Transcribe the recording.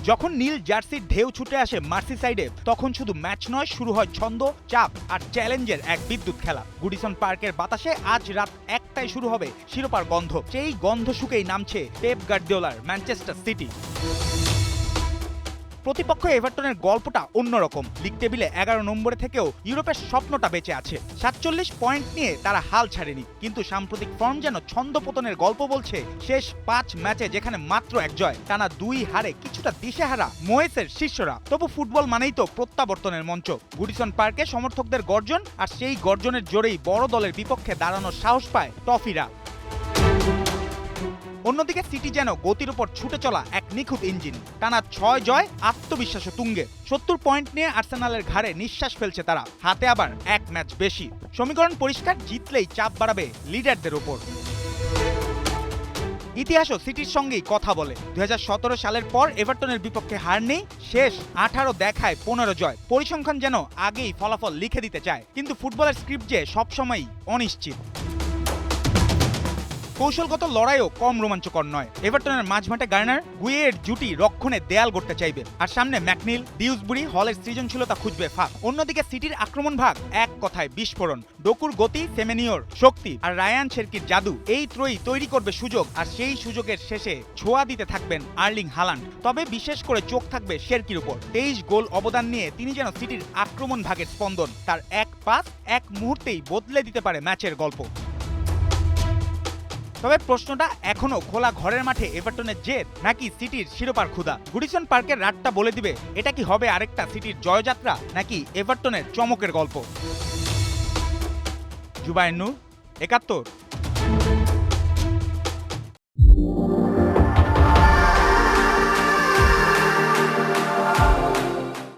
যখন নীল জার্সির ঢেউ ছুটে আসে মার্সিসাইডে, তখন শুধু ম্যাচ নয়, শুরু হয় ছন্দ, চাপ আর চ্যালেঞ্জের এক বিদ্যুৎ খেলা। গুডিসন পার্কের বাতাসে আজ রাত 1টায় শুরু হবে শিরোপার গন্ধ। সেই গন্ধ শুকেই নামছে পেপ গার্দিওলার ম্যানচেস্টার সিটি। প্রতিপক্ষ এভারটনের গল্পটা অন্যরকম। লিগ টেবিলে 11 নম্বরে থেকেও ইউরোপের স্বপ্নটা বেঁচে আছে। 47 পয়েন্ট নিয়ে তারা হাল ছাড়েনি, কিন্তু সাম্প্রতিক ফর্ম যেন ছন্দপতনের গল্প বলছে। শেষ 5 ম্যাচে যেখানে মাত্র 1 জয়, টানা 2 হারে কিছুটা দিশেহারা মোয়েসের শিষ্যরা। তবু ফুটবল মানেই তো প্রত্যাবর্তনের মঞ্চ। গুডিসন পার্কে সমর্থকদের গর্জন, আর সেই গর্জনের জোরেই বড় দলের বিপক্ষে দাঁড়ানোর সাহস পায় টফিরা। অন্যদিকে সিটি যেন গতির উপর ছুটে চলা এক নিখুঁত ইঞ্জিন। টানা 6 জয়, আত্মবিশ্বাস তুঙ্গে। 70 পয়েন্ট নিয়ে আর্সেনালের ঘাড়ে নিঃশ্বাস ফেলছে তারা, হাতে আবার 1 ম্যাচ বেশি। সমীকরণ পরিষ্কার, জিতলেই চাপ বাড়াবে লিডারদের উপর। ইতিহাসও সিটির সঙ্গেই কথা বলে। 2017 সালের পর এভারটনের বিপক্ষে হার নেই, শেষ 18 দেখায় 15 জয়। পরিসংখ্যান যেন আগেই ফলাফল লিখে দিতে চায়, কিন্তু ফুটবলের স্ক্রিপ্ট যে সবসময়ই অনিশ্চিত। কৌশলগত লড়াইও কম রোমাঞ্চকর নয়। এভারটনের মাঝমাঠে গার্নার গুয়ের জুটি রক্ষণে দেয়াল গড়তে চাইবে, আর সামনে ম্যাকনিল, ডিউসবুরি হলের সৃজনশীলতা খুঁজবে ফাঁক। অন্যদিকে সিটির আক্রমণ ভাগ এক কথায় বিস্ফোরণ। ডোকুর গতি, সেমেনিওর শক্তি আর রায়ান শেরকির জাদু, এই ত্রয়ী তৈরি করবে সুযোগ, আর সেই সুযোগের শেষে ছোঁয়া দিতে থাকবেন আর্লিং হালান্ড। তবে বিশেষ করে চোখ থাকবে শেরকির উপর। 23 গোল অবদান নিয়ে তিনি যেন সিটির আক্রমণ ভাগের স্পন্দন। তার এক পাস এক মুহূর্তেই বদলে দিতে পারে ম্যাচের গল্প। তবে প্রশ্নটা এখনো খোলা, ঘরের মাঠে এভারটনের জেদ নাকি সিটির শিরোপার ক্ষুধা। গুডিসন পার্কের রাতটা বলে দিবে এটা কি হবে আরেকটা সিটির জয়যাত্রা, নাকি এভারটনের চমকের গল্প। জুবায়ের নূর, 71।